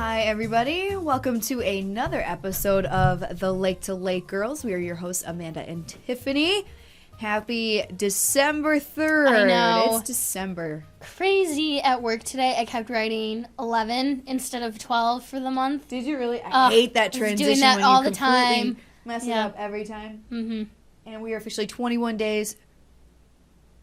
Hi, everybody. Welcome to another episode of the Lake to Lake Girls. We are your hosts, Amanda and Tiffany. Happy December 3rd. I know. It's December. Crazy at work today. I kept writing 11 instead of 12 for the month. Did you really? I hate that transition. Doing that when all you the time. Mess it up every time. Mm-hmm. And we are officially 21 days,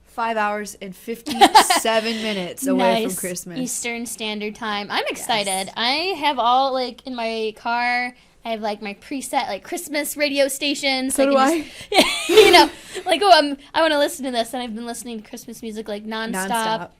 5 hours, and 57 minutes away from Christmas. Eastern Standard Time. I'm excited. Yes. I have all, in my car, I have, my preset, Christmas radio stations. So do I. I want to listen to this, and I've been listening to Christmas music, nonstop.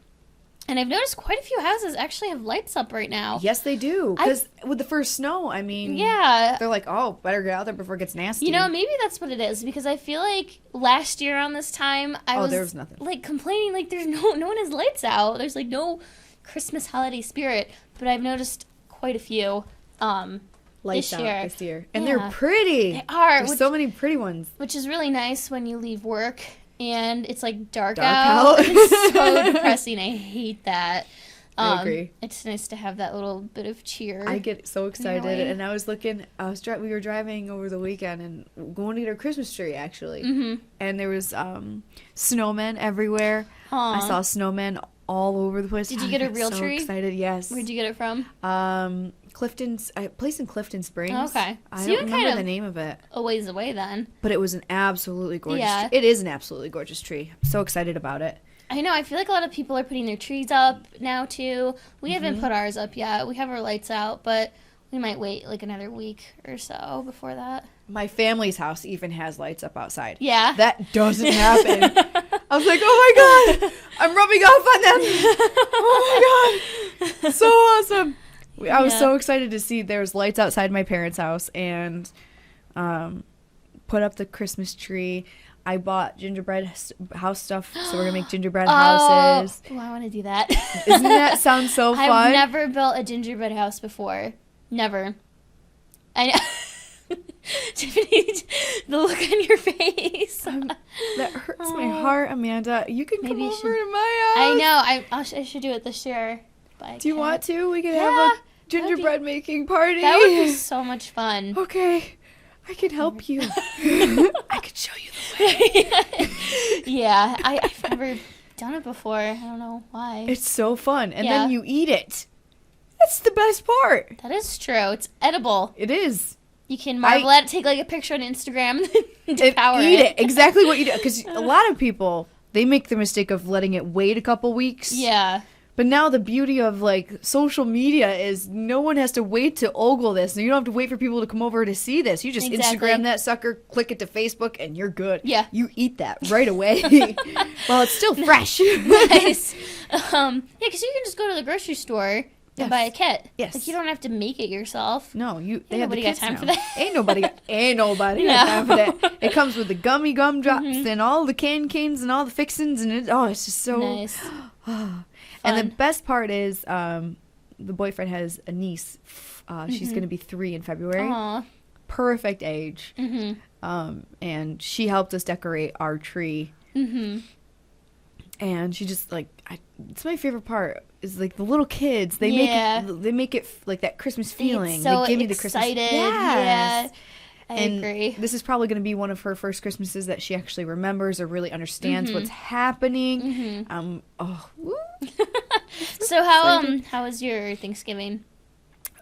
And I've noticed quite a few houses actually have lights up right now. Yes, they do. Because with the first snow, they're like, oh, better get out there before it gets nasty. Maybe that's what it is. Because I feel like last year on this time, there was nothing. Complaining, there's no one has lights out. There's, no Christmas holiday spirit. But I've noticed quite a few lights this year. And they're pretty. They are. There's so many pretty ones. Which is really nice when you leave work. And it's dark out. It's so depressing. I hate that. I agree. It's nice to have that little bit of cheer. I get so excited. And we were driving over the weekend and going to get our Christmas tree, actually. Mm-hmm. And there was snowmen everywhere. Aww. I saw snowmen all over the place. Did you get a real tree? Excited, yes. Where'd you get it from? A place in Clifton Springs. Oh, okay. I don't remember the name of it. A ways away then. But it was an absolutely gorgeous tree. It is an absolutely gorgeous tree. I'm so excited about it. I know. I feel like a lot of people are putting their trees up now, too. We haven't put ours up yet. We have our lights out, but we might wait another week or so before that. My family's house even has lights up outside. Yeah. That doesn't happen. I was like, oh, my God. I'm rubbing off on them. Oh, my God. So awesome. I was so excited to see there's lights outside my parents' house and put up the Christmas tree. I bought gingerbread house stuff, so we're going to make gingerbread houses. Oh, I want to do that. Doesn't that sound so fun? I've never built a gingerbread house before. Never. I know. Tiffany, the look on your face. That hurts my heart, Amanda. You can come over to my house. I know. I should do it this year. Do you want to? We could have a gingerbread making party. That would be so much fun. Okay. I can help you. I could show you the way. Yeah. I've never done it before. I don't know why. It's so fun. And then you eat it. That's the best part. That is true. It's edible. It is. You can marvel at it, take a picture on Instagram, and eat it. Exactly what you do. Because a lot of people, they make the mistake of letting it wait a couple weeks. Yeah. But now the beauty of social media is no one has to wait to ogle this. You don't have to wait for people to come over to see this. You just Instagram that sucker, click it to Facebook, and you're good. Yeah. You eat that right away. Well, it's still fresh. Nice. Yeah, because you can just go to the grocery store and buy a kit. Yes. You don't have to make it yourself. No, they have the kits got time for that. Ain't nobody got time for that. It comes with the gummy gum drops and all the canes and all the fixins, and it's just so nice. And the best part is the boyfriend has a niece. She's going to be 3 in February. Aww. Perfect age. Mm-hmm. And she helped us decorate our tree. Mm-hmm. And she just it's my favorite part is the little kids. They make it like that Christmas feeling. So they give me the excited. Christmas. Yes. Yeah. I agree. This is probably going to be one of her first Christmases that she actually remembers or really understands what's happening. Mm-hmm. So how was your Thanksgiving?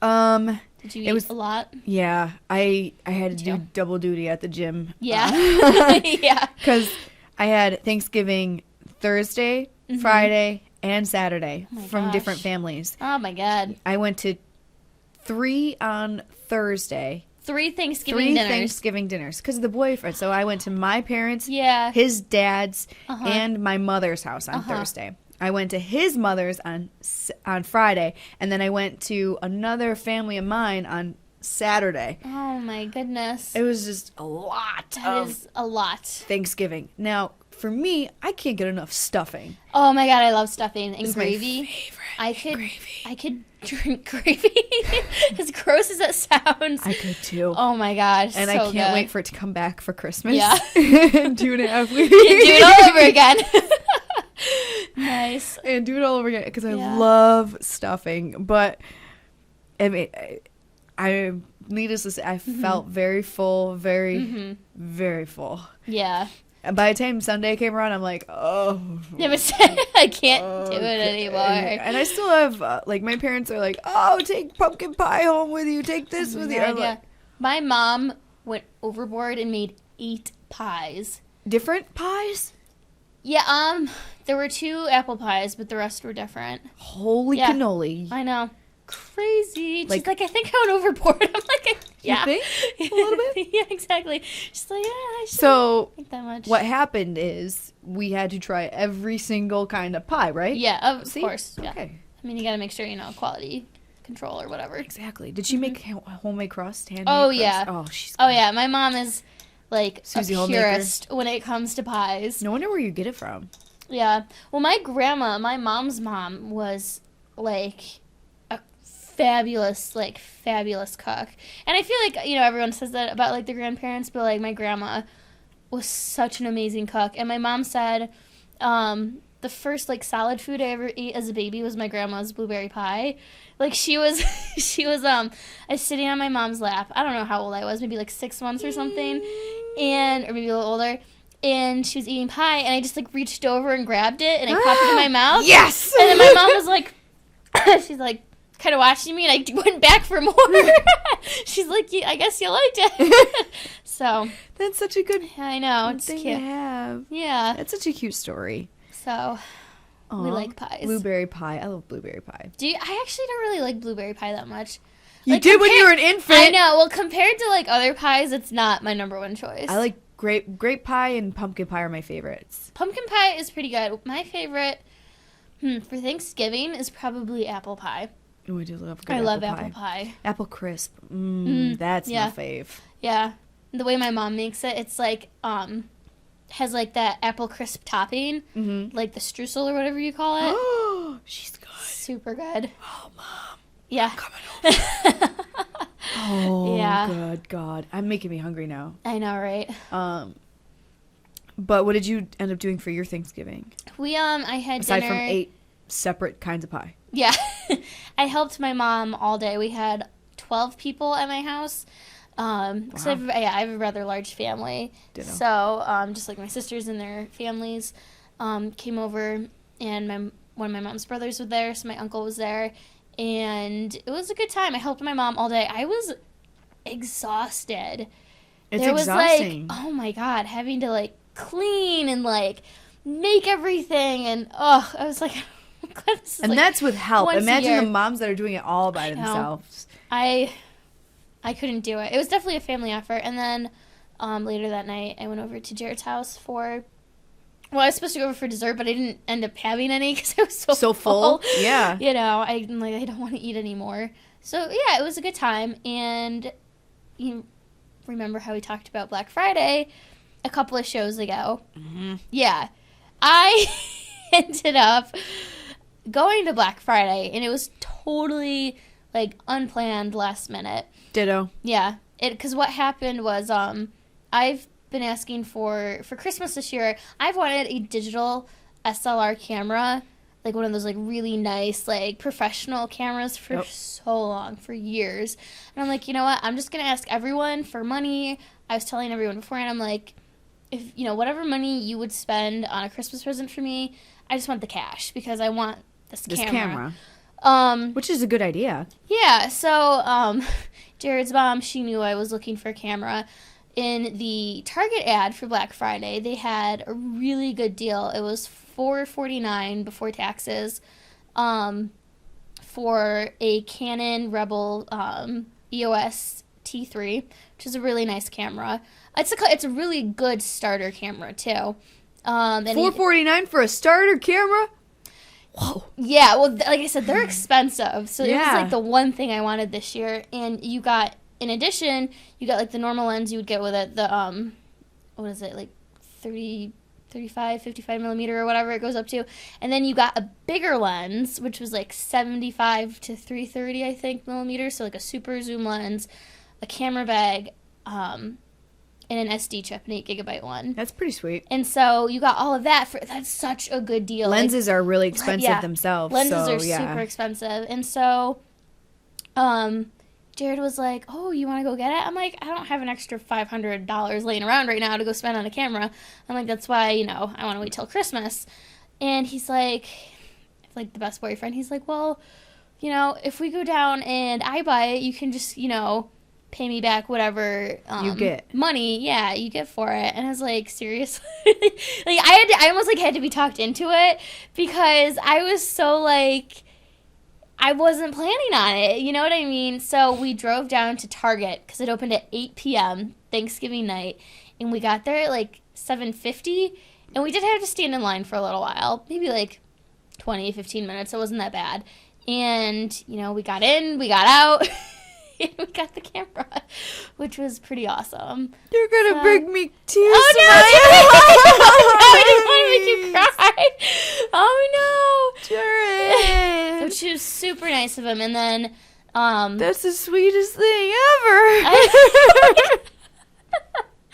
Did you eat a lot? Yeah, I had to do double duty at the gym. Yeah. Yeah. Because I had Thanksgiving Thursday, Friday, and Saturday from different families. Oh my God. I went to 3 on Thursday. 3 Thanksgiving dinners. 3 Thanksgiving dinners because of the boyfriend. So I went to my parents', his dad's, and my mother's house on Thursday. I went to his mother's on Friday, and then I went to another family of mine on Saturday. Oh my goodness. It was just a lot. That is a lot. Thanksgiving. Now, for me, I can't get enough stuffing. Oh my God, I love stuffing and gravy. My favorite. I could drink gravy. As gross as that sounds. I could too. Oh my gosh, and so I can't wait for it to come back for Christmas. Yeah. In 2.5 weeks. You do it all over again. Nice. And do it all over again because I love stuffing. But I mean, I needless to say, I felt very full, very, very full. Yeah. And by the time Sunday came around, I'm like, oh. I can't do it anymore. And I still have, like, my parents are like, oh, take pumpkin pie home with you. Take this with you. I'm like, my mom went overboard and made 8 pies. Different pies? Yeah, there were 2 apple pies, but the rest were different. Holy cannoli. I know. Crazy. Like, she's like, I think I went overboard. I'm like, yeah. You think? A little bit? Yeah, exactly. She's like, yeah, I so think that much. What happened is we had to try every single kind of pie, right? Yeah, of course. Yeah. Okay. I mean, you got to make sure, quality control or whatever. Exactly. Did she make homemade crust? Handmade Oh, crust? yeah. Oh, she's good. Oh, yeah. My mom is, like, Susie a Homemaker. purist when it comes to pies. No wonder where you get it from. Yeah. Well, my mom's mom was, like, a fabulous cook. And I feel like, everyone says that about, like, the grandparents, but, like, my grandma was such an amazing cook. And my mom said the first, like, solid food I ever ate as a baby was my grandma's blueberry pie. Like, I was sitting on my mom's lap. I don't know how old I was, maybe, like, 6 months or something, or maybe a little older. And she was eating pie, and I just, like, reached over and grabbed it, and I popped it in my mouth. Yes! And then my mom was like, she's like, kind of watching me, and I went back for more. She's like, I guess you liked it. So. That's such a good I know, it's thing cute. to have. Yeah. That's such a cute story. So, we like pies. Blueberry pie. I love blueberry pie. I actually don't really like blueberry pie that much. You did when you were an infant. I know. Well, compared to, like, other pies, it's not my number one choice. I like grape pie and pumpkin pie are my favorites. Pumpkin pie is pretty good. My favorite for Thanksgiving is probably apple pie. Oh, I do love good I love apple pie. Pie. Apple crisp. That's my fave. Yeah. The way my mom makes it, it's like, has like that apple crisp topping, like the streusel or whatever you call it. Oh, she's good. Super good. Oh, Mom. Yeah. Coming over. Oh, yeah. good God. I'm making me hungry now. I know, right? But what did you end up doing for your Thanksgiving? I had Aside dinner. from 8 separate kinds of pie. Yeah. I helped my mom all day. We had 12 people at my house. Wow. I have a rather large family. Ditto. So, just like my sisters and their families came over, and one of my mom's brothers was there, so my uncle was there, and it was a good time. I helped my mom all day. I was exhausted. It's there exhausting. Was like, oh my God, having to like clean and like make everything, and I was like, and like that's with help. Imagine the moms that are doing it all by themselves. I couldn't do it. It was definitely a family effort. And then later that night, I went over to Jared's house I was supposed to go over for dessert, but I didn't end up having any because I was so full. Yeah. I don't want to eat anymore. So, yeah, it was a good time. And you remember how we talked about Black Friday a couple of shows ago? Mm-hmm. Yeah. I ended up going to Black Friday, and it was totally, like, unplanned last minute. Ditto. Yeah. Because what happened was I've been asking for Christmas this year, I've wanted a digital SLR camera, like one of those, like, really nice, like, professional cameras for so long, for years. And I'm like, you know what? I'm just going to ask everyone for money. I was telling everyone beforehand, I'm like, if, whatever money you would spend on a Christmas present for me, I just want the cash because I want this camera. Which is a good idea. Yeah, so Jared's mom, she knew I was looking for a camera. In the Target ad for Black Friday, they had a really good deal. It was $449 before taxes for a Canon Rebel EOS T3, which is a really nice camera. It's a really good starter camera too. $449 for a starter camera? Whoa. Yeah, well, like I said, they're expensive. So it was like the one thing I wanted this year. And you got, in addition, you got like the normal lens you would get with it, the, what is it, like 35, 55 millimeter or whatever it goes up to. And then you got a bigger lens, which was like 75 to 330, I think, millimeters. So like a super zoom lens, a camera bag, and an SD chip, an 8GB one. That's pretty sweet. And so you got all of that that's such a good deal. Lenses are really expensive themselves. Lenses are super expensive. And so Jared was like, oh, you want to go get it? I'm like, I don't have an extra $500 laying around right now to go spend on a camera. I'm like, that's why, I want to wait till Christmas. And he's like the best boyfriend. He's like, well, if we go down and I buy it, you can just, pay me back whatever you get money, you get for it. And I was like, seriously? I almost had to be talked into it because I was so I wasn't planning on it, you know what I mean? So we drove down to Target because it opened at 8 p.m. Thanksgiving night, and we got there at 7:50, and we did have to stand in line for a little while, maybe 20, 15 minutes. It wasn't that bad. And, we got in, we got out, and we got the camera, which was pretty awesome. You're going to bring me tears. Oh, no, I didn't want to make you cry. Oh, no. Jared. Which was super nice of him. And then... that's the sweetest thing ever.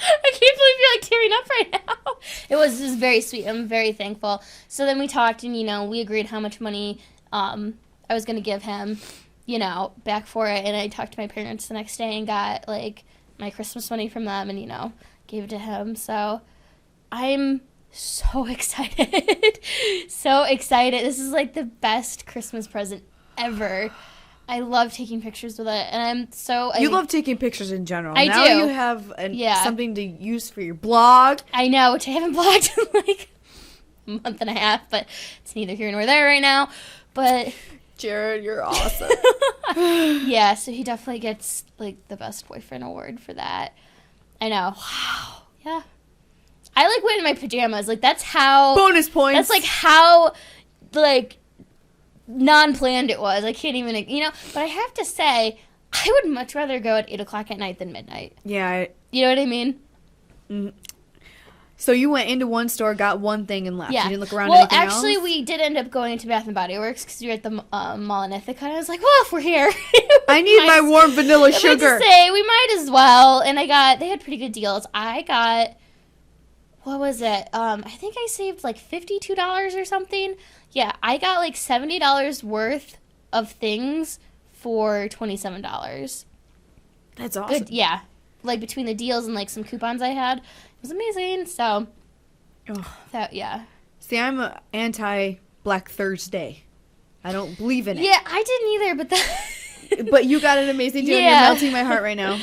I can't believe you're tearing up right now. It was just very sweet. I'm very thankful. So then we talked and, we agreed how much money I was going to give him, back for it. And I talked to my parents the next day and got, my Christmas money from them and, gave it to him. So I'm so excited. So excited. This is, the best Christmas present ever. I love taking pictures with it, and I'm so... You love taking pictures in general. I now do. You have something to use for your blog. I know, which I haven't blogged in, a month and a half, but it's neither here nor there right now. But... Jared, you're awesome. Yeah, so he definitely gets, the best boyfriend award for that. I know. Wow. Yeah. I, went in my pajamas. That's how... Bonus points. That's, how, non-planned it was. I can't even, but I have to say, I would much rather go at 8 o'clock at night than midnight. Yeah. You know what I mean? Mm-hmm. So you went into one store, got one thing, and left. Yeah. You didn't look around well, anything actually, else? we did end up going into Bath & Body Works because we were at the mall in Ithaca, and I was like, well, if we're here. I need my warm vanilla sugar. I was to say, we might as well. And they had pretty good deals. I got, what was it? I think I saved $52 or something. Yeah, I got $70 worth of things for $27. That's awesome. Good, yeah. Between the deals and some coupons I had. It was amazing. So, yeah. See, I'm a anti-Black Thursday. I don't believe in it. Yeah, I didn't either, but But you got an amazing deal, and Yeah. you're melting my heart right now.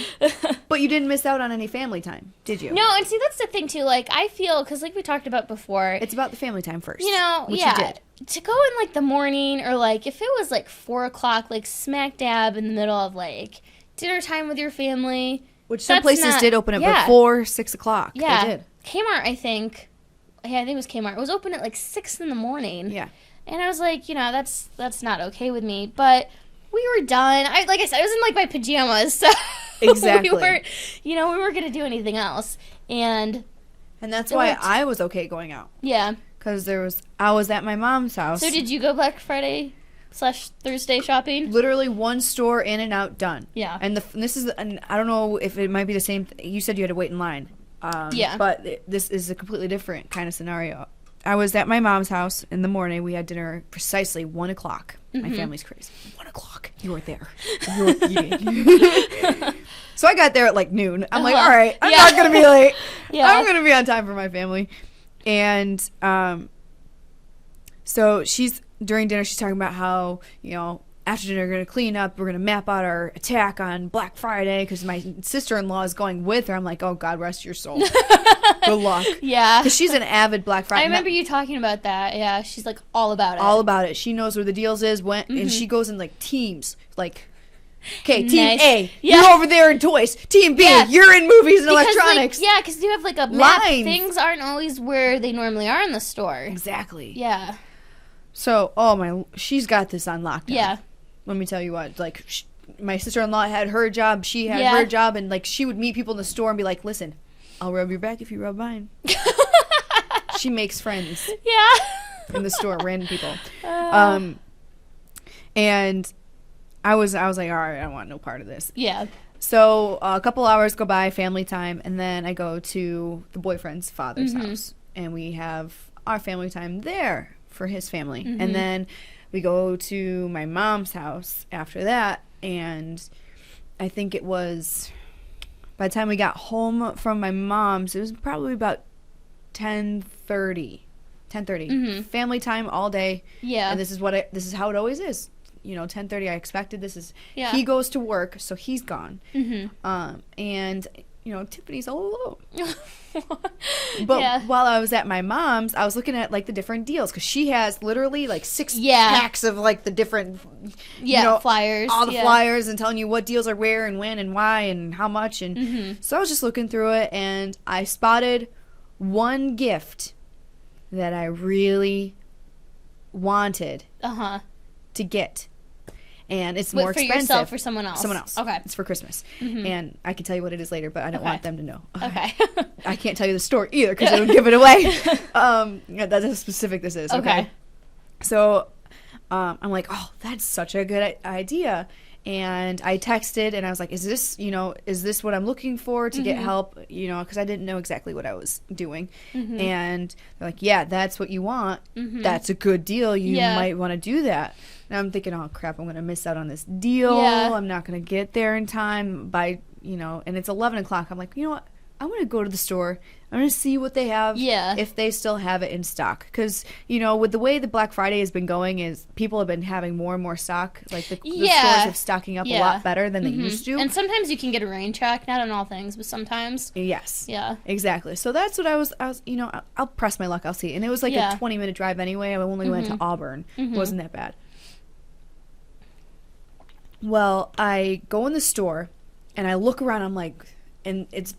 But you didn't miss out on any family time, did you? No, and see, that's the thing, too. I feel, because we talked about before. It's about the family time first. Which you did. To go in, the morning, or, if it was, 4 o'clock, smack dab in the middle of, dinner time with your family. Which some places did open it before 6 o'clock. Yeah. They did. Kmart, I think. Yeah, I think it was Kmart. It was open at, 6 in the morning. Yeah. And I was like, that's not okay with me. But we were done. Like I said, I was in, my pajamas. So exactly. we weren't going to do anything else. And that's why I was okay going out. Yeah. Because I was at my mom's house. So did you go Black Friday / Thursday shopping? Literally one store in and out, done. Yeah. And this is, and I don't know if it might be the same. You said you had to wait in line. Yeah. But this is a completely different kind of scenario. I was at my mom's house in the morning. We had dinner precisely 1 o'clock. My family's crazy. 1 o'clock. You were there. You were eating. So I got there at noon. I'm like, all right, I'm not going to be late. Yeah. I'm going to be on time for my family. And so during dinner, she's talking about how, after dinner, we're going to clean up. We're going to map out our attack on Black Friday because my sister-in-law is going with her. I'm like, oh, God, rest your soul. Good luck. Yeah. Because she's an avid Black Friday. I remember you talking about that. Yeah, she's all about it. All about it. She knows where the deals is, and she goes in teams. Okay, Nice. Team A, Yeah. you're over there in toys. Team B, you're in movies and electronics. Because you have a map. Lines. Things aren't always where they normally are in the store. Exactly. Yeah. So, she's got this on lockdown. Yeah. Let me tell you what, my sister-in-law had her job, she had her job, and she would meet people in the store and be like, listen, I'll rub your back if you rub mine. She makes friends. Yeah. In the store, random people. And I was like, all right, I don't want no part of this. Yeah. So a couple hours go by, family time, and then I go to the boyfriend's father's house, and we have our family time there for his family. And then we go to my mom's house after that, And I think it was, by the time we got home from my mom's, it was probably about 10:30. 10:30. Family time all day. Yeah. And this is how it always is. 10:30 I expected. Yeah. He goes to work, so he's gone. And Tiffany's all alone. But while I was at my mom's, I was looking at like the different deals, because she has literally like 6 packs of like the different flyers, all the flyers, and telling you what deals are where and when and why and how much. And so I was just looking through it, and I spotted one gift that I really wanted to get. And it's more expensive. For yourself or someone else? Someone else. Okay. It's for Christmas. And I can tell you what it is later, but I don't want them to know. Okay. I can't tell you the story either, because it would give it away. That's how specific this is. Okay. So I'm like, oh, that's such a good idea. And I texted, and I was like, is this what I'm looking for to get help? Because I didn't know exactly what I was doing. And they're like, yeah, that's what you want. That's a good deal. You might want to do that. And I'm thinking, oh, crap, I'm going to miss out on this deal. I'm not going to get there in time by, and it's 11 o'clock. I'm like, you know what? I'm going to go to the store. I'm going to see what they have, if they still have it in stock. Because, with the way the Black Friday has been going, is people have been having more and more stock. Like, the stores are stocking up a lot better than they used to. And sometimes you can get a rain check. Not on all things, but sometimes. Yes. Yeah. Exactly. So that's what I was I'll press my luck. I'll see. And it was like a 20-minute drive anyway. I only went to Auburn. It wasn't that bad. Well, I go in the store, and I look around. I'm like, and it's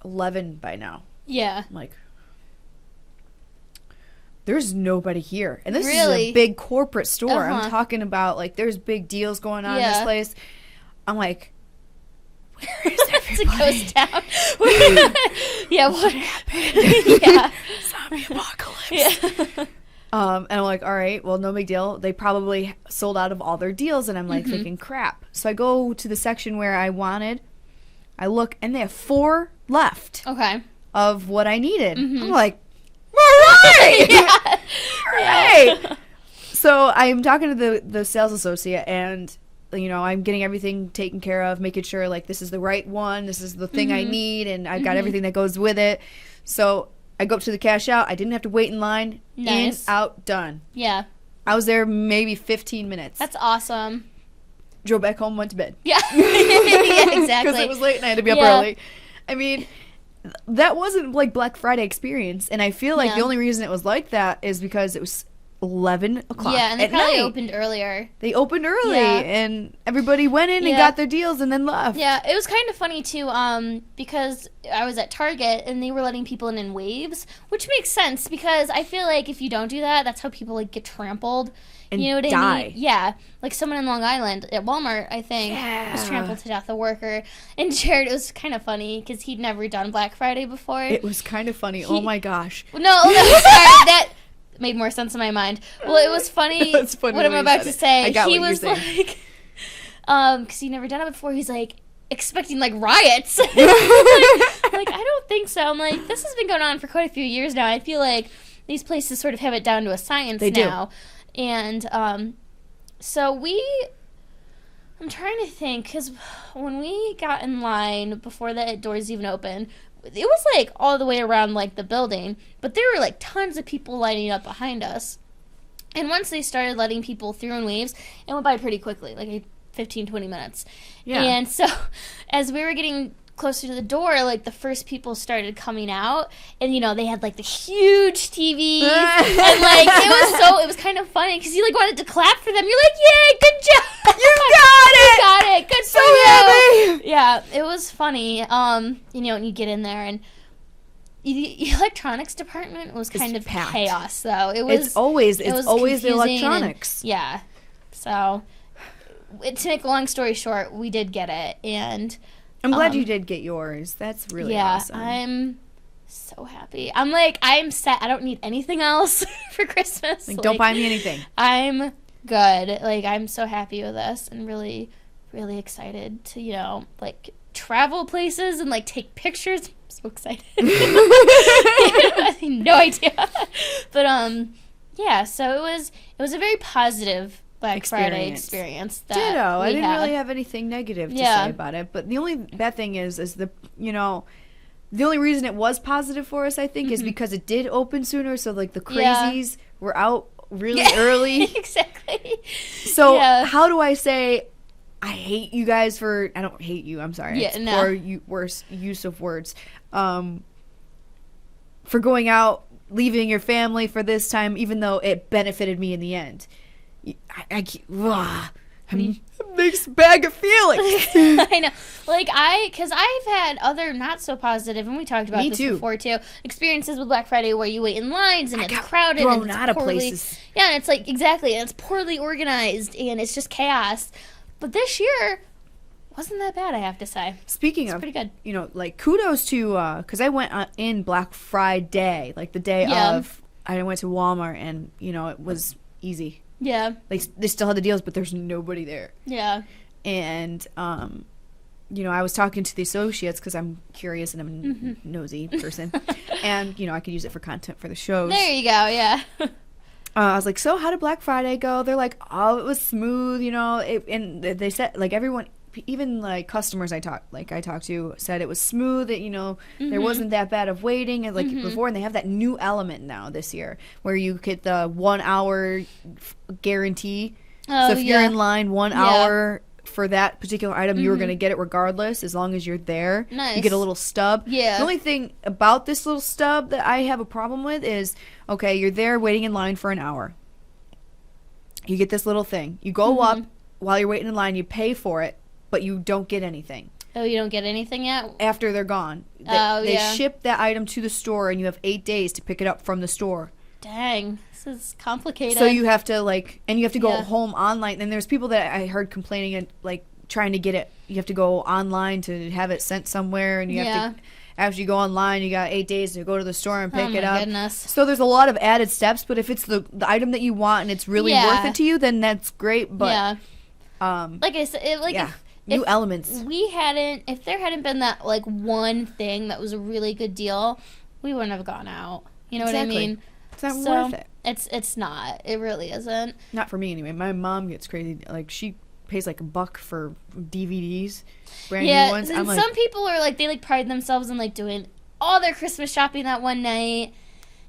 11 by now. Yeah. I'm like, there's nobody here. And this is a big corporate store. I'm talking about, like, there's big deals going on in this place. I'm like, where is everybody? It's a ghost town. What happened? Zombie apocalypse. And I'm like, all right, well, no big deal. They probably sold out of all their deals, and I'm like thinking, crap. So I go to the section where I wanted. I look, and they have 4 left. Okay. Of what I needed. I'm like, all right! All right! So I'm talking to the sales associate, and, I'm getting everything taken care of, making sure, like, this is the right one, this is the thing I need, and I've got everything that goes with it. So I go up to the cash out. I didn't have to wait in line. Nice. In, out, done. Yeah. I was there maybe 15 minutes. That's awesome. Drove back home, went to bed. Yeah. Exactly. Because it was late and I had to be up early. I mean, that wasn't like Black Friday experience. And I feel like the only reason it was like that is because it was 11 o'clock. Yeah, and they probably opened earlier. They opened early, and everybody went in and got their deals and then left. Yeah, it was kind of funny, too, because I was at Target, and they were letting people in waves, which makes sense, because I feel like if you don't do that, that's how people, like, get trampled. And you know what I mean? Yeah. Like someone in Long Island at Walmart, I think, was trampled to death, a worker. And Jared, it was kind of funny, because he'd never done Black Friday before. It was kind of funny. Oh, my gosh. No, sorry, that made more sense in my mind. Well, it was funny, funny what I'm about to say. I got he what was you're saying. like, because he'd never done it before, he's like, expecting like riots. like, I don't think so. I'm like, this has been going on for quite a few years now. I feel like these places sort of have it down to a science now. Do. And so I'm trying to think, because when we got in line before the doors even opened, it was like all the way around like the building, but there were like tons of people lining up behind us. And once they started letting people through in waves, it went by pretty quickly, like 15, 20 minutes. Yeah. And so as we were getting closer to the door, like the first people started coming out, and they had like the huge TVs, and like it was kind of funny because you like wanted to clap for them. You're like, yay, good job, you got it, good for you. Happy. Yeah, it was funny. And you get in there, and the electronics department was kind of packed. Chaos, though. It's always the electronics. Yeah, so to make a long story short, we did get it, and I'm glad you did get yours. That's really awesome. Yeah, I'm so happy. I'm set. I don't need anything else for Christmas. Don't buy me anything. I'm good. I'm so happy with this and really, really excited to, travel places and, take pictures. I'm so excited. I had no idea. But, yeah, so it was a very positive Black Friday experience. That Ditto. I didn't had. really have anything negative to say about it. But the only bad thing is the only reason it was positive for us, I think, is because it did open sooner. So like the crazies were out really early. Exactly. So how do I say I hate you guys for? I don't hate you. I'm sorry. Yeah, it's poor worse use of words. For going out, leaving your family for this time, even though it benefited me in the end. I mixed bag of feelings. I know. Like, because I've had other not so positive, and we talked about this before too, experiences with Black Friday where you wait in lines and it's crowded and it's out of poorly, places. Yeah, and it's like, exactly, and it's poorly organized and it's just chaos. But this year wasn't that bad, I have to say. Speaking it's of, pretty good. Like, kudos to, because I went in Black Friday, like the day of, I went to Walmart and, it was easy. Yeah. Like, they still had the deals, but there's nobody there. Yeah. And, I was talking to the associates because I'm curious and I'm a nosy person. And, I could use it for content for the shows. There you go, yeah. I was like, so how did Black Friday go? They're like, oh, it was smooth, and they said, like, everyone, even, like, customers I talked to said it was smooth, that, there wasn't that bad of waiting, and, like, before, and they have that new element now this year, where you get the 1 hour guarantee. So if you're in line 1 hour for that particular item, you were going to get it regardless, as long as you're there. Nice. You get a little stub. Yeah. The only thing about this little stub that I have a problem with is, okay, you're there waiting in line for an hour. You get this little thing. You go up while you're waiting in line, you pay for it, but you don't get anything. Oh, you don't get anything yet? After they're gone. They ship that item to the store, and you have 8 days to pick it up from the store. Dang, this is complicated. So you have to, go home online. And there's people that I heard complaining and, trying to get it. You have to go online to have it sent somewhere, and you have to, after you go online, you got 8 days to go to the store and pick it up. Goodness. So there's a lot of added steps, but if it's the item that you want and it's really worth it to you, then that's great. But, like I said, new elements. If there hadn't been that, one thing that was a really good deal, we wouldn't have gone out. You know what I mean? It's not worth it. It's not. It really isn't. Not for me anyway. My mom gets crazy. Like, she pays $1 for DVDs, brand new ones. And some people are they pride themselves in doing all their Christmas shopping that one night.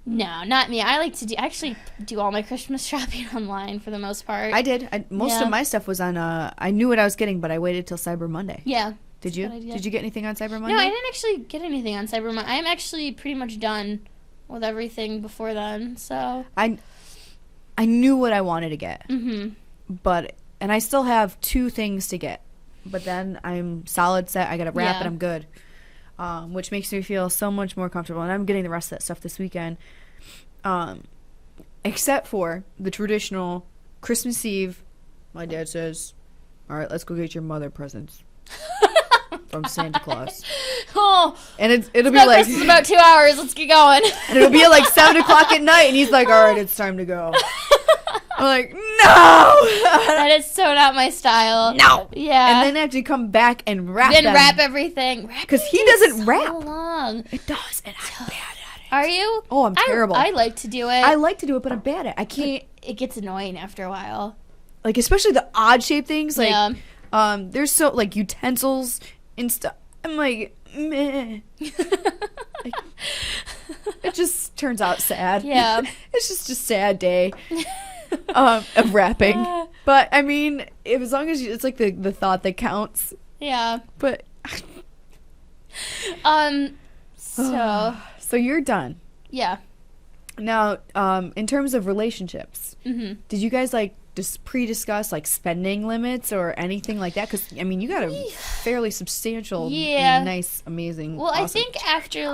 No, not me. I actually do all my Christmas shopping online for the most part. I did. Most of my stuff was on. I knew what I was getting, but I waited till Cyber Monday. Yeah. Did you? Did you get anything on Cyber Monday? No, I didn't actually get anything on Cyber Monday. I'm actually pretty much done with everything before then. So I knew what I wanted to get. And I still have 2 things to get, but then I'm solid set. I got to wrap and I'm good. Which makes me feel so much more comfortable. And I'm getting the rest of that stuff this weekend. Except for the traditional Christmas Eve, my dad says, all right, let's go get your mother presents from Santa Claus. Oh. And it'll be like... This is about 2 hours. Let's get going. And it'll be at 7 o'clock at night, and he's like, all right, it's time to go. I'm like, no! That is so not my style. No! Yeah. And then I have to come back and wrap Then them. wrap everything. Because he doesn't wrap. So long. It does, and I'm bad at it. Are you? Oh, I'm terrible. I like to do it. I like to do it, but I'm bad at it. I can't. It gets annoying after a while. Especially the odd-shaped things. There's so, utensils and stuff. I'm like, meh. It just turns out sad. Yeah. It's just a sad day. Of wrapping. But I mean, as long as it's the thought that counts. Yeah. But so you're done. Yeah. Now, in terms of relationships, did you guys just pre-discuss spending limits or anything like that? Because I mean, you got a fairly substantial, nice, amazing. Well, awesome. I think after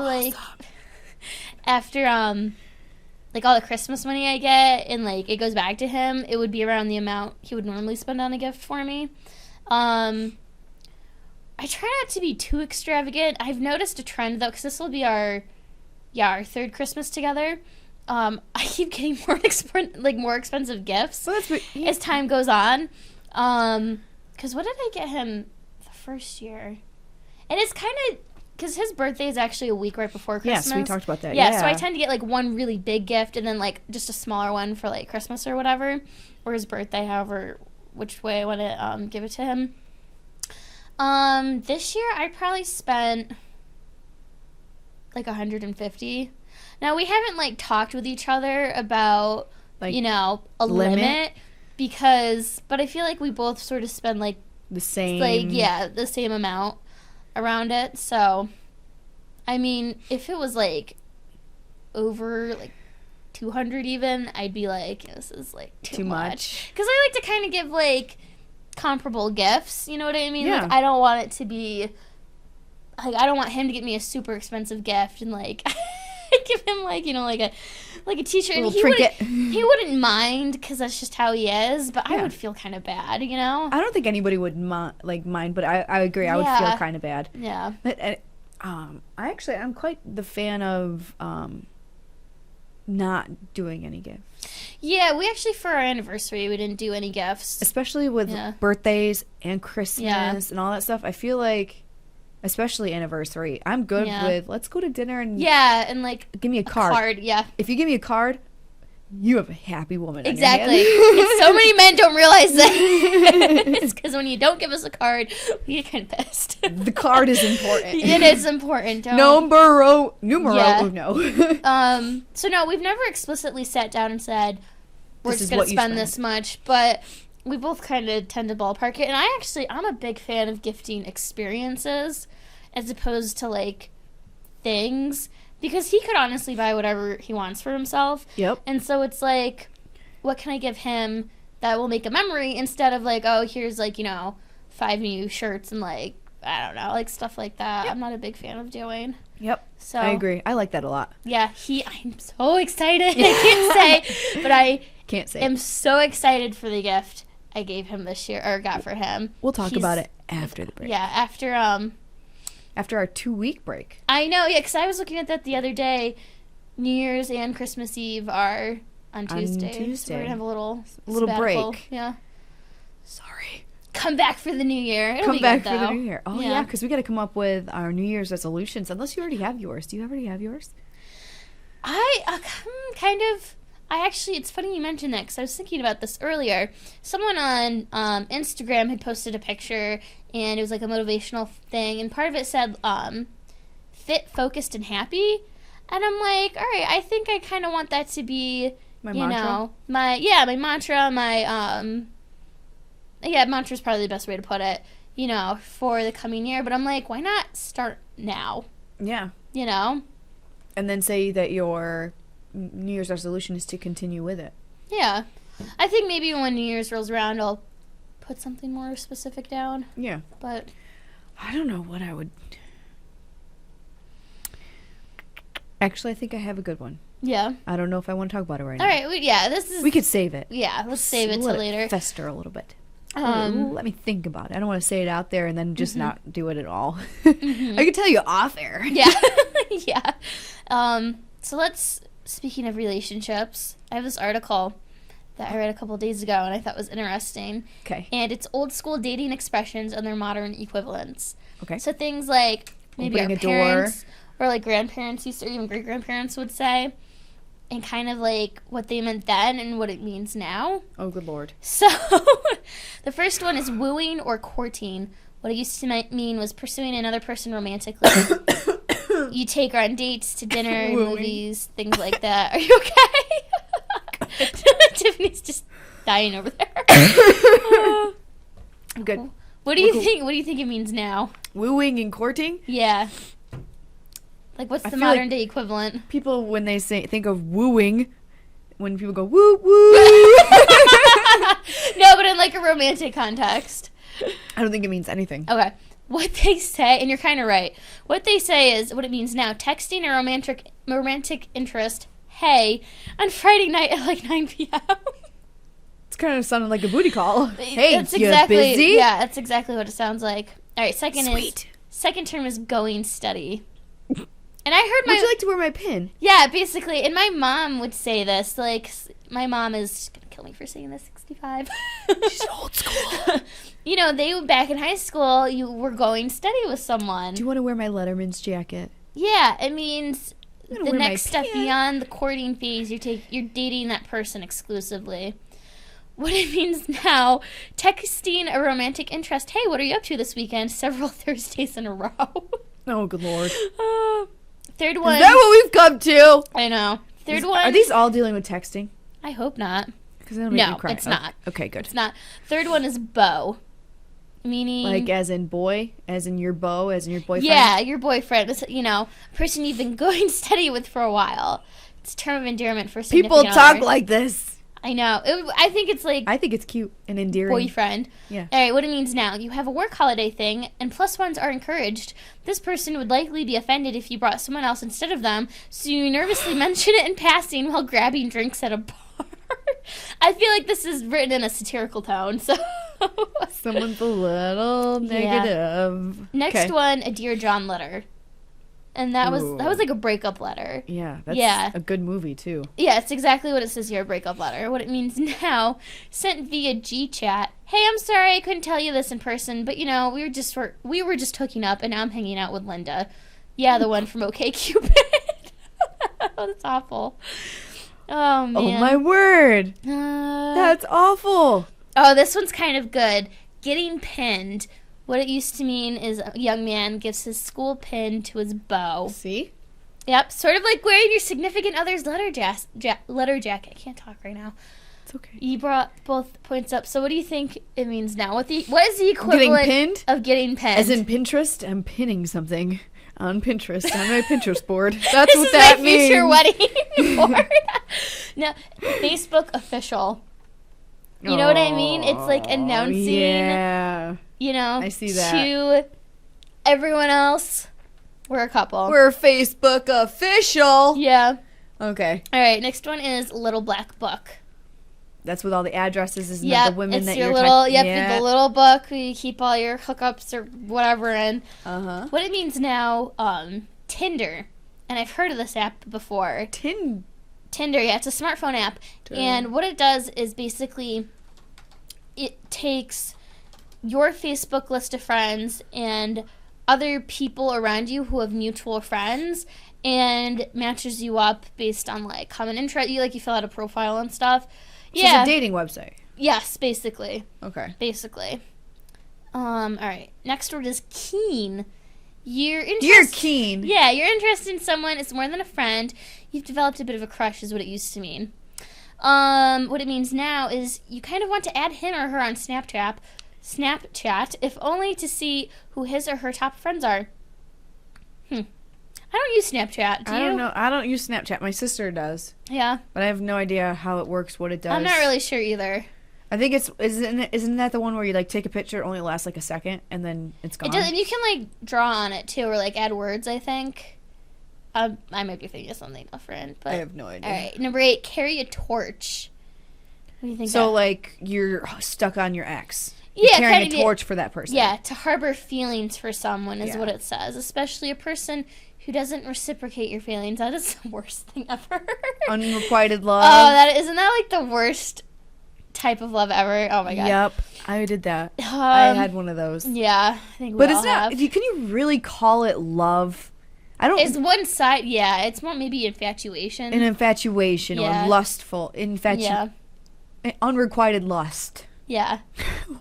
all the Christmas money I get and it goes back to him, it would be around the amount he would normally spend on a gift for me. I try not to be too extravagant. I've noticed a trend though, because this will be our 3rd Christmas together. I keep getting more expensive gifts as time goes on. Because what did I get him the first year? And it's kind of because his birthday is actually a week right before Christmas. Yes, we talked about that. Yeah, so I tend to get, like, one really big gift and then, like, just a smaller one for, like, Christmas or whatever, or his birthday, however, which way I want to give it to him. This year I probably spent, like, $150. Now, we haven't, like, talked with each other about, like, you know, a limit because, but I feel like we both sort of spend, like, the same. Like, yeah, the same amount around it. So, I mean, if it was, like, over, like, 200 even, I'd be like, this is, like, too much. Because I like to kind of give, like, comparable gifts. You know what I mean? Yeah. Like, I don't want it to be, like, I don't want him to get me a super expensive gift and, like, give him, like, you know, like a t-shirt. And he wouldn't mind because that's just how he is, but I would feel kind of bad, you know? I don't think anybody would mind, but I agree. I would feel kind of bad. Yeah. But, I'm quite the fan of not doing any gifts. Yeah, we actually, for our anniversary, we didn't do any gifts. Especially with birthdays and Christmas and all that stuff. I feel like, especially anniversary, I'm good with, let's go to dinner and... Yeah, and, like... Give me a card. Yeah. If you give me a card, you have a happy woman. Exactly. And so many men don't realize that. It's because when you don't give us a card, we get kind of pissed. The card is important. It is important. Numero yeah. uno. So no, we've never explicitly sat down and said, we're just going to spend this much, but we both kind of tend to ballpark it. And I'm a big fan of gifting experiences as opposed to, like, things. Because he could honestly buy whatever he wants for himself. Yep. And so it's like, what can I give him that will make a memory instead of, like, oh, here's, like, you know, 5 new shirts and, like, I don't know, like, stuff like that. Yep. I'm not a big fan of doing. Yep. So I agree. I like that a lot. Yeah, I'm so excited. I can't say, but I am so excited for the gift I gave him this year, or got for him. We'll talk about it after the break. Yeah, after our 2-week break. I know, yeah, because I was looking at that the other day. New Year's and Christmas Eve are on Tuesday. So we're going to have a little break. Yeah. Sorry. Come back for the new year. It'll come be back good, for the new year. Oh, yeah, because we got to come up with our New Year's resolutions. Unless you already have yours. Do you already have yours? It's funny you mentioned that because I was thinking about this earlier. Someone on Instagram had posted a picture, and it was like a motivational thing, and part of it said fit, focused, and happy. And I'm like, all right, I think I kind of want that to be, my mantra? My mantra, mantra is probably the best way to put it, you know, for the coming year. But I'm like, why not start now? Yeah. You know? And then say that your New Year's resolution is to continue with it. Yeah. I think maybe when New Year's rolls around, I'll put something more specific down. Yeah. But I don't know what I would... Actually, I think I have a good one. Yeah. I don't know if I want to talk about it right now. All right. We could save it. Yeah, let's save it till later. Fester a little bit. Let me think about it. I don't want to say it out there and then just not do it at all. I can tell you off air. Yeah. Yeah. So speaking of relationships, I have this article that I read a couple days ago and I thought was interesting. Okay. And it's old school dating expressions and their modern equivalents. Okay. So things like maybe opening our parents or like grandparents used to, or even great-grandparents would say, and kind of like what they meant then and what it means now. Oh, good Lord. So the first one is wooing or courting. What it used to mean was pursuing another person romantically. You take her on dates, to dinner, movies, things like that. Are you okay? Tiffany's just dying over there. I'm good. What do you think? What do you think it means now? Wooing and courting? Yeah. Like, what's the modern day equivalent? People, when they think of wooing, when people go woo woo. No, but in like a romantic context. I don't think it means anything. Okay. What they say, and you're kind of right. What they say is what it means now: texting a romantic interest. Hey, on Friday night at like 9 p.m. It's kind of sounding like a booty call. Hey, that's you busy? Yeah, that's exactly what it sounds like. All right, second term is going steady. And I heard Would you like to wear my pin? Yeah, basically. And my mom would say this. Like, my mom is going to kill me for saying this. 65. She's old school. You know, they back in high school, you were going steady with someone. Do you want to wear my Letterman's jacket? Yeah, it means the wear next my step pants. beyond the courting phase, you're dating that person exclusively. What it means now, texting a romantic interest. Hey, what are you up to this weekend? Several Thursdays in a row. Oh, good Lord. Third one. Is that what we've come to? I know. Third one. Are these all dealing with texting? I hope not. Because that'll make me No, cry. it's not. Okay, good. It's not. Third one is beau. Meaning. Like as in boy? As in your beau? As in your boyfriend? Yeah, your boyfriend. It's, you know, a person you've been going steady with for a while. It's a term of endearment for People significant talk other. like this. I know. I think it's like I think it's cute and endearing. boyfriend. Yeah. All right, what it means now. You have a work holiday thing, and plus ones are encouraged. This person would likely be offended if you brought someone else instead of them, so you nervously mention it in passing while grabbing drinks at a bar. I feel like this is written in a satirical tone, so... Someone's a little negative. Next one, a Dear John letter. And that was Ooh. like a breakup letter. Yeah, that's Yeah. a good movie, too. Yeah, it's exactly what it says here, a breakup letter. What it means now, sent via G-chat. Hey, I'm sorry I couldn't tell you this in person, but you know, we were just hooking up, and now I'm hanging out with Linda. Yeah, the one from OkCupid. Oh, that's awful. Oh, man. Oh, my word. That's awful. Oh, this one's kind of good. Getting pinned. What it used to mean is a young man gives his school pin to his beau. See? Yep, sort of like wearing your significant other's letter jacket. I can't talk right now. It's okay. You brought both points up. So what do you think it means now? What is the equivalent Getting pinned? of getting pinned? As in Pinterest? I'm pinning something on Pinterest, on my Pinterest board. That's this what is that my means. future wedding board. No, Facebook official. You know what I mean? It's like announcing, yeah. you know, I see that. to everyone else, we're a couple. We're Facebook official. Yeah. Okay. All right, next one is Little Black Book. That's with all the addresses, isn't Yep, that the women it's that your you're little, yeah. the little book where you keep all your hookups or whatever in. Uh-huh. What it means now, Tinder. And I've heard of this app before. Tinder, yeah, it's a smartphone app. And what it does is basically it takes your Facebook list of friends and other people around you who have mutual friends and matches you up based on like common interest. You fill out a profile and stuff. So Yeah. it's a dating website. Yes, basically. Okay. Basically. All right. Next word is keen. You're keen. Yeah, you're interested in someone. It's more than a friend. You've developed a bit of a crush is what it used to mean. What it means now is you kind of want to add him or her on Snapchat, if only to see who his or her top friends are. I don't use Snapchat. Do you? I don't know. I don't use Snapchat. My sister does. Yeah. But I have no idea how it works, what it does. I'm not really sure either. I think isn't that the one where you like take a picture, it only lasts like a second, and then it's gone? It does, and you can like draw on it too, or like add words. I think. I might be thinking of something different, but I have no idea. All right, number 8, carry a torch. What do you think? So like you're stuck on your ex. Yeah, You're carrying kinda a torch for that person. Yeah, to harbor feelings for someone is Yeah. what it says, especially a person who doesn't reciprocate your feelings. That is the worst thing ever. Unrequited love. Oh, isn't that like the worst type of love ever? Oh my god. Yep, I did that. I had one of those. Yeah, I think we But all it's not. have. Can you really call it love? I don't. It's one side. Yeah, it's more maybe infatuation. An infatuation Yeah. or lustful Yeah. unrequited lust. Yeah.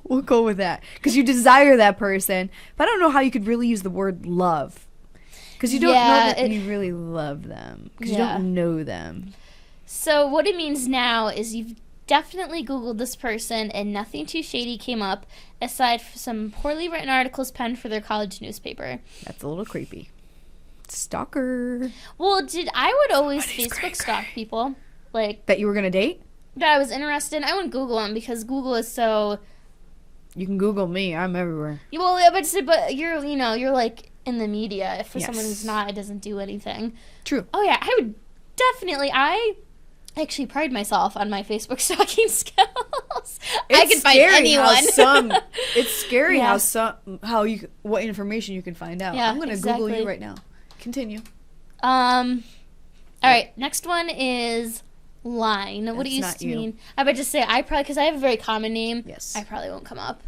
We'll go with that because you desire that person, but I don't know how you could really use the word love because you don't know that you really love them because you don't know them. So what it means now is you've definitely Googled this person and nothing too shady came up aside from some poorly written articles penned for their college newspaper. That's a little creepy. Stalker. Well, I would always Somebody's Facebook cray-cray. stalk people like That you were gonna date? that I was interested in. I wouldn't Google them because Google is so. You can Google me. I'm everywhere. Well, yeah, but you're like in the media. For someone Yes. who's not, it doesn't do anything. True. Oh yeah, I would definitely. I actually pride myself on my Facebook stalking skills. I can find anyone. It's scary Yeah. what information you can find out. Yeah, I'm gonna exactly. Google you right now. Continue. All right, next one is line. What That's it used not to you. mean. I would just say I probably, because I have a very common name. Yes. I probably won't come up.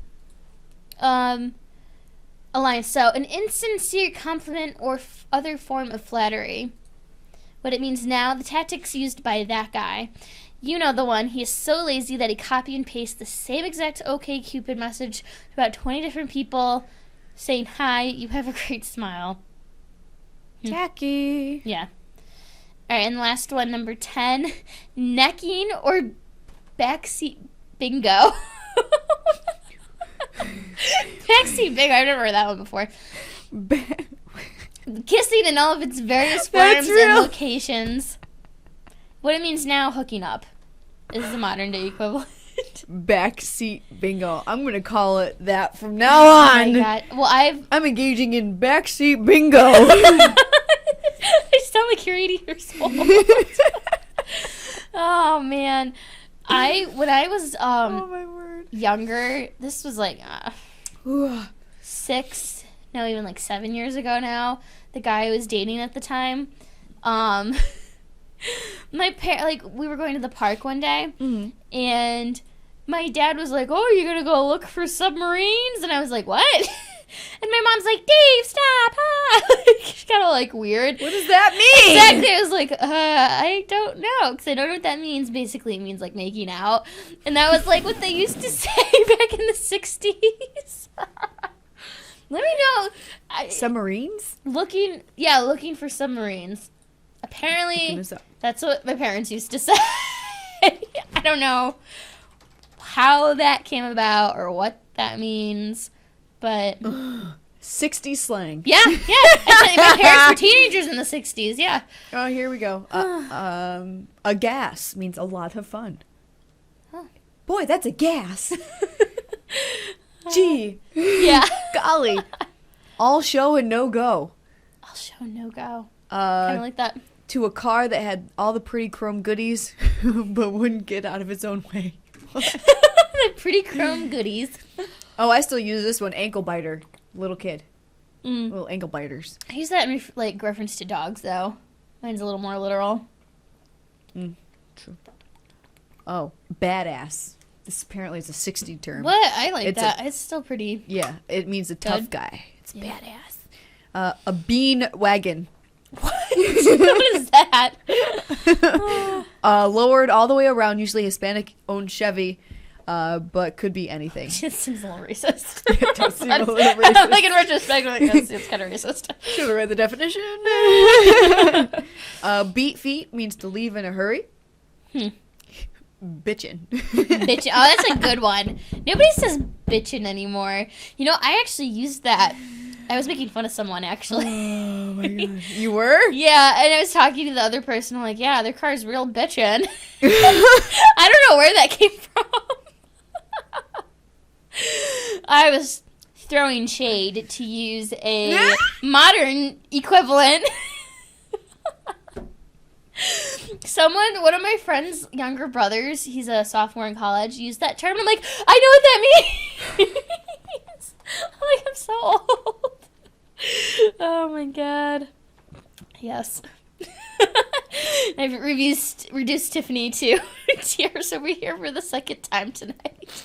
A line. So, an insincere compliment or other form of flattery. What it means now, the tactics used by that guy. You know the one. He is so lazy that he copy and paste the same exact OkCupid message to about 20 different people saying, hi, you have a great smile. Tacky. Yeah. All right, and the last one, number 10, necking or backseat bingo. Backseat bingo, I've never heard that one before. Kissing in all of its various forms and locations. What it means now, hooking up, is the modern day equivalent. Backseat bingo. I'm going to call it that from now on. Oh my God. Well, I'm engaging in backseat bingo. I sound like you're 80 years old. Oh, man. When I was Oh, my word. younger, this was like 6, no, even like 7 years ago now. The guy I was dating at the time, we were going to the park one day, and my dad was like, "Oh, you're gonna go look for submarines?" And I was like, "What?" And my mom's like, "Dave, stop!" It's kind of like weird. What does that mean? Exactly. I was like, I don't know, because I don't know what that means. Basically, it means like making out, and that was like what they used to say back in the 60s. Let me know. Submarines? Looking for submarines. Apparently, Looking this up. that's what my parents used to say. I don't know how that came about or what that means, but 60s slang. yeah. My parents were teenagers in the 60s. Yeah. Oh, here we go. A gas means a lot of fun. Huh. Boy, that's a gas. Gee. Yeah. Golly. All show and no go. I'll show no go. Kind of like that. To a car that had all the pretty chrome goodies, but wouldn't get out of its own way. The pretty chrome goodies. Oh, I still use this one. Ankle biter. Little kid. Mm. Little ankle biters. I use that in reference to dogs, though. Mine's a little more literal. True. Oh, badass. This apparently is a 60 term. What? I like It's that. It's still pretty. Yeah, it means a tough Good. guy. It's Yeah. badass. A bean wagon. What? What is that? Lowered all the way around, usually Hispanic-owned Chevy, but could be anything. It seems a little racist. It does seem a little racist. Like in retrospect, I'm like, it's kind of racist. Should have read the definition. Beat feet means to leave in a hurry. Bitchin'. Bitchin'. Oh, that's a good one. Nobody says bitchin' anymore. You know, I actually used that. I was making fun of someone, actually. Oh, my God. You were? Yeah, and I was talking to the other person. I'm like, yeah, their car's real bitchin'. I don't know where that came from. I was throwing shade, to use a modern equivalent. One of my friend's younger brothers, he's a sophomore in college, used that term. I'm like, I know what that means. I'm like, I'm so old. Oh my God. Yes. I've reduced Tiffany to tears over here for the second time tonight.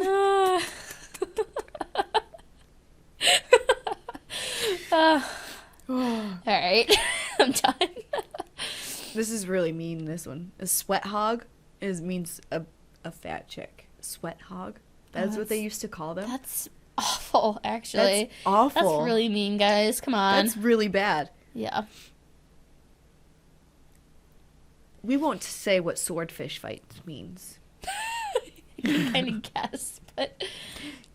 All right. I'm done. This is really mean, this one. A sweat hog means a fat chick. Sweat hog? That's what they used to call them. That's awful, actually. That's awful. That's really mean, guys. Come on. That's really bad. Yeah. We won't say what swordfish fight means. You can kind of guess, but...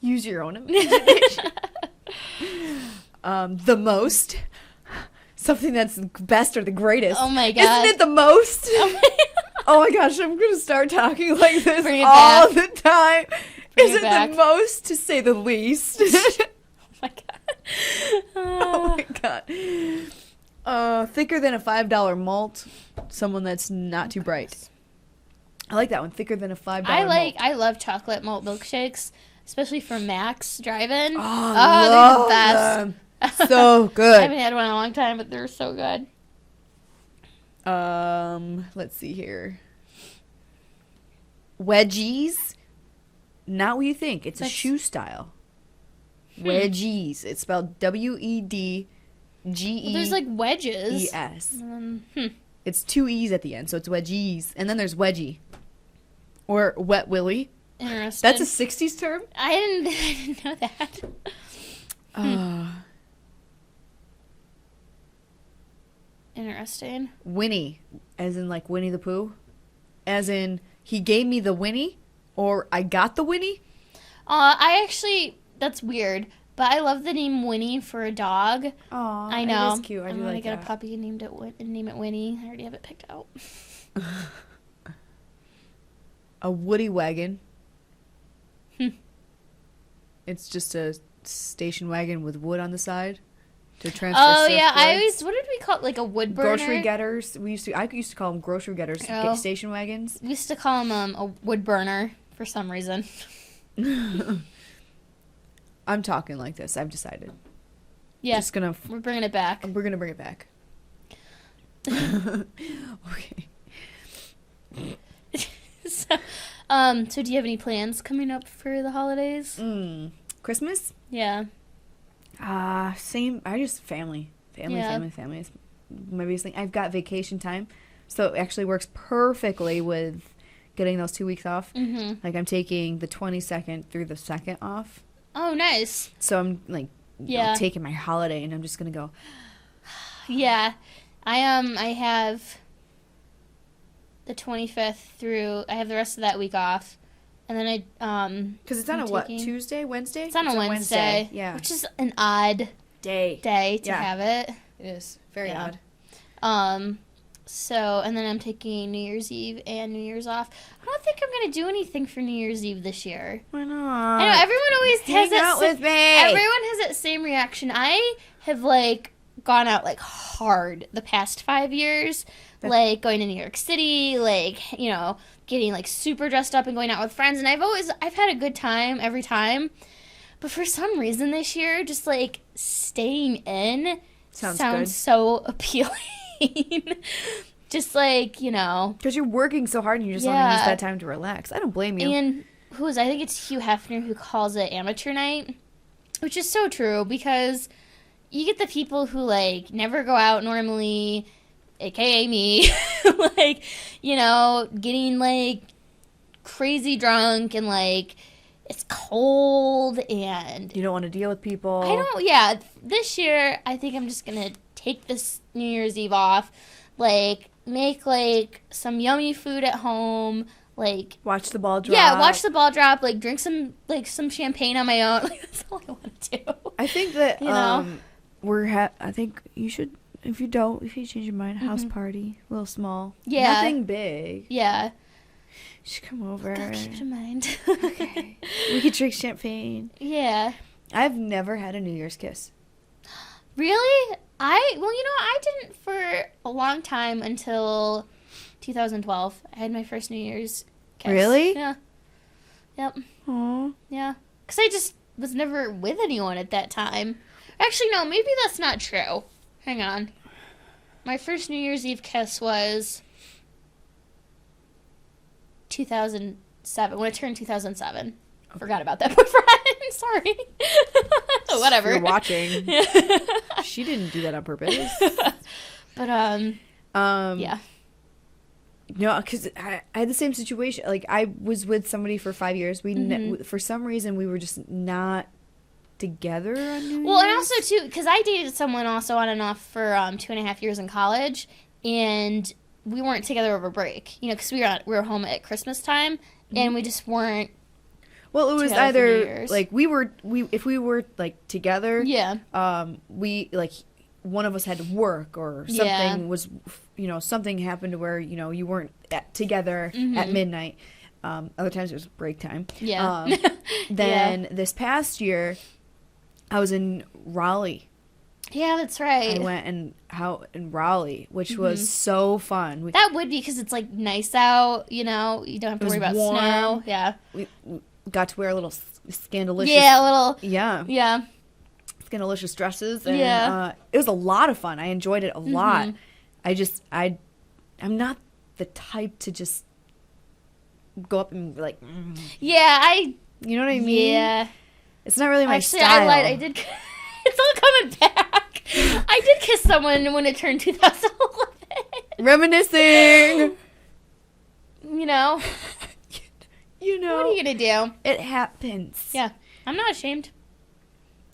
Use your own imagination. The most... Something that's the best or the greatest. Oh my God. Isn't it the most? Oh my gosh, I'm going to start talking like this all the time. Is it the most, to say the least? Oh my God. Oh my God. Thicker than a $5 malt. Someone that's not too bright. I like that one. Thicker than a $5 malt. I love chocolate malt milkshakes, especially from Max Drive-In. Oh, they're the best. Them. So good. I haven't had one in a long time, but they're so good. Let's see here. Wedgies. Not what you think. It's a shoe style. Wedgies. It's spelled WEDGE. Well, there's like wedges. ES. It's 2 E's at the end, so it's wedgies. And then there's wedgie. Or wet willy. Interesting. That's a 60s term? I didn't know that. Interesting. Winnie. As in like Winnie the Pooh. As in he gave me the Winnie. Or I got the Winnie. I actually, that's weird. But I love the name Winnie for a dog. Aw, I know. It is cute. I do I'm like gonna get that. a puppy and name it Winnie. I already have it picked out. A woody wagon. It's just a station wagon with wood on the side to transfer. Oh yeah, surfboards. what did we call it? Like a wood burner? Grocery getters. I used to call them grocery getters. Oh. Station wagons. We used to call them a wood burner for some reason. I'm talking like this. I've decided. Yeah, we're bringing it back. We're gonna bring it back. Okay. So do you have any plans coming up for the holidays? Christmas? Yeah. Same. I just family. Family is my biggest thing. I've got vacation time, so it actually works perfectly with getting those 2 weeks off. Like I'm taking the 22nd through the 2nd off. Oh, nice. So I'm like, taking my holiday, and I'm just gonna go. Yeah, I have the 25th through. I have the rest of that week off, and then because it's on a what, Tuesday, Wednesday? It's on a Wednesday. Yeah, which is an odd day to have it. It is very odd. So, and then I'm taking New Year's Eve and New Year's off. I don't think I'm gonna do anything for New Year's Eve this year. Why not? I know everyone always has that. Out with me. Everyone has that same reaction. I have like gone out like hard the past 5 years, like going to New York City, like getting like super dressed up and going out with friends, and I've had a good time every time. But for some reason this year, just like staying in sounds so appealing. Just like, because you're working so hard and you just want to use that time to relax. I don't blame you. And I think it's Hugh Hefner who calls it amateur night, which is so true, because you get the people who like never go out normally, aka me, like, getting like crazy drunk and like it's cold and you don't want to deal with people. This year I think I'm just gonna take this New Year's Eve off, like make like some yummy food at home, like watch the ball drop. Yeah, watch the ball drop, like drink some champagne on my own. Like that's all I want to do. I think that I think you should, if you change your mind, house party, a little small. Yeah. Nothing big. Yeah. You should come over. I'll keep it in mind. Okay. We could drink champagne. Yeah. I've never had a New Year's kiss. Really? I didn't for a long time until 2012. I had my first New Year's kiss. Really? Yeah. Yep. Aww. Yeah. Because I just was never with anyone at that time. Actually, no, maybe that's not true. Hang on. My first New Year's Eve kiss was 2007, when I turned 2007. Okay. Forgot about that boyfriend. Sorry. Whatever. You're watching. She didn't do that on purpose. But, yeah. No, because I had the same situation. Like, I was with somebody for 5 years. For some reason, we were just not together on New Year's. Well, and also, too, because I dated someone also on and off for 2.5 years in college, and we weren't together over break. Because we were home at Christmas time, and we just weren't. Well, it was either like if we were like together, we like one of us had to work or something was, something happened to where you weren't together at midnight. Other times it was break time. Yeah. Then this past year, I was in Raleigh. Yeah, that's right. I went in Raleigh, which was so fun. That would be because it's like nice out. You don't have to worry about warm. snow. Yeah. We got to wear a little scandalicious. Yeah, a little. Yeah. Scandalicious dresses. And, it was a lot of fun. I enjoyed it a lot. I I'm not the type to just go up and be like, Yeah, you know what I mean? Yeah. It's not really my Actually, style. I lied. I did. It's all coming back. I did kiss someone when it turned 2011. Reminiscing. You know. You know. What are you gonna do? It happens. Yeah, I'm not ashamed.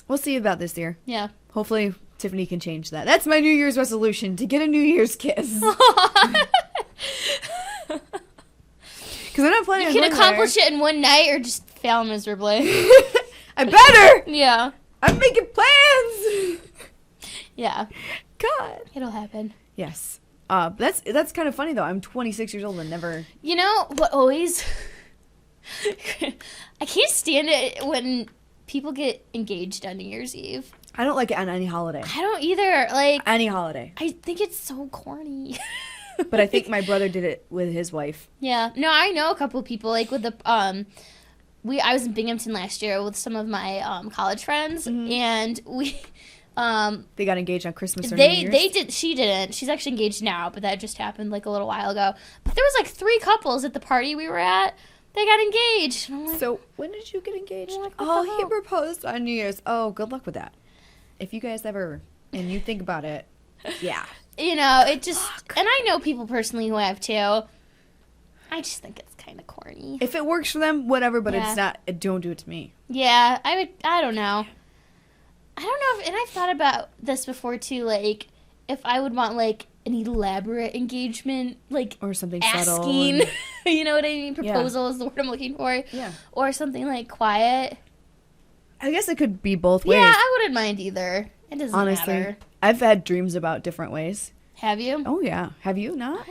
We'll see about this year. Yeah. Hopefully Tiffany can change that. That's my New Year's resolution, to get a New Year's kiss. Because I'm not planning on You can going accomplish it in one night or just fail miserably. I better. Yeah. I'm making plans. Yeah. God. It'll happen. Yes. That's kind of funny though. I'm 26 years old and never. You know what always? I can't stand it when people get engaged on New Year's Eve. I don't like it on any holiday. I don't either. Like Any holiday. I think it's so corny. But I think my brother did it with his wife. Yeah. No, I know a couple of people like with the I was in Binghamton last year with some of my college friends, and we They got engaged on Christmas or New Year's. they did. She didn't. She's actually engaged now, but that just happened like a little while ago. But there was like 3 couples at the party we were at. They got engaged. And I'm like, So when did you get engaged? Like, what the Oh, he hell? proposed on New Year's. Oh, good luck with that. If you guys ever and you think about it, yeah. you know, it just. And I know people personally who have too. I just think it's kind of corny. If it works for them, whatever. But Yeah. it's not. Don't do it to me. Yeah, I don't know. I don't know if, and I've thought about this before too, like, if I would want, like, an elaborate engagement, like, Or something asking, subtle. you know what I mean? Yeah. Proposal is the word I'm looking for. Yeah. Or something, like, quiet. I guess it could be both ways. Yeah, I wouldn't mind either. It doesn't Honestly, matter. I've had dreams about different ways. Have you? Oh yeah, have you not?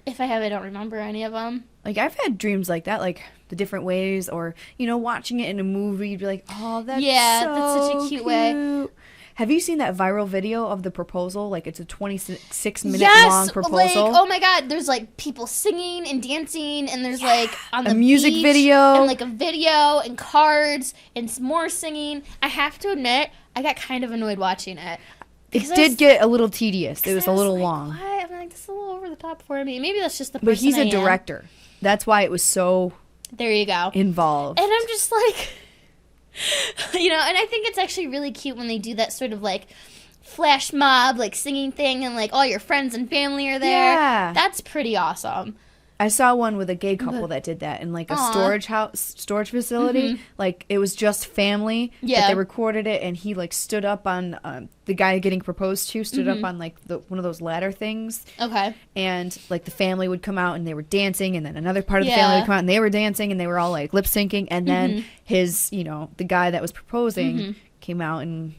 If I have, I don't remember any of them. Like I've had dreams like that, like the different ways, or watching it in a movie, you'd be like, "Oh, that's Yeah, so that's such a cute way." Have you seen that viral video of the proposal? Like it's a 26-minute Yes, long proposal. like, oh my god, there's like people singing and dancing, and there's like on the music beach, video. and like a video and cards and some more singing. I have to admit, I got kind of annoyed watching it. It Because I did was- get a little tedious. It was a I little like, long. What? I'm like, this is a little over the top for me. Maybe that's just the person But he's I a am. director. That's why it was so There you go. involved. And I'm just like, and I think it's actually really cute when they do that sort of like flash mob, like singing thing, and like all your friends and family are there. Yeah. That's pretty awesome. I saw one with a gay couple that did that in like a Aw. storage facility. Like it was just family. Yeah. But they recorded it, and he like stood up on the guy getting proposed to stood up on like one of those ladder things, Okay. and like the family would come out and they were dancing, and then another part of the Yeah. family would come out and they were dancing, and they were all like lip syncing, and then his the guy that was proposing came out and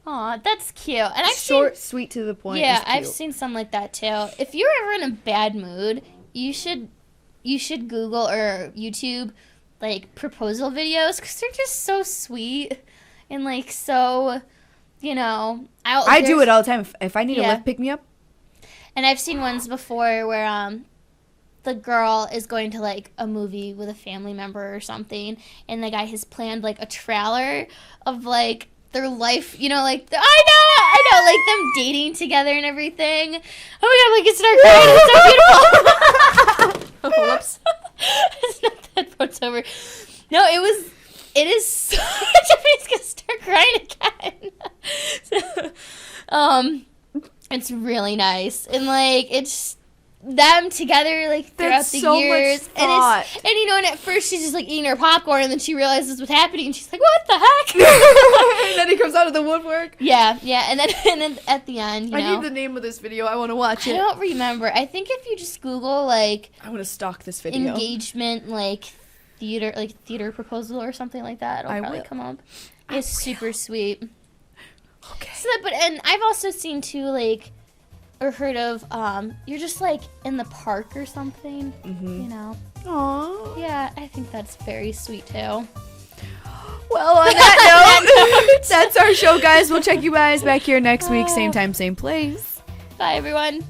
Aw, that's cute. And I've short, sweet, to the point. yeah, It was cute. I've seen some like that too. If you're ever in a bad mood, you should Google or YouTube like proposal videos because they're just so sweet and like so, I do it all the time. If I need a Yeah. lift pick me up, And I've seen ones before where the girl is going to like a movie with a family member or something, and the guy has planned like a trailer of like their life, like I know, like them dating together and everything. Oh my god, like it's not great. It's so beautiful. Oh, whoops. It's not that headphone's over. No, it is so Tiffany's gonna start crying again. So, it's really nice. And like it's them together like throughout That's the so much years. thought. And at first she's just like eating her popcorn, and then she realizes what's happening and she's like, what the heck? and then he comes out of the woodwork. Yeah. And then at the end, I need the name of this video. I want to watch I it. don't remember. I think if you just Google like I want to stalk this video. engagement like theater proposal or something like that, it'll I probably will. come up. It's super sweet. Okay. So and I've also seen too like or heard of you're just like in the park or something, Aww. Yeah, I think that's very sweet too. Well, on that note, that's our show, guys. We'll check you guys back here next week, same time, same place. Bye everyone.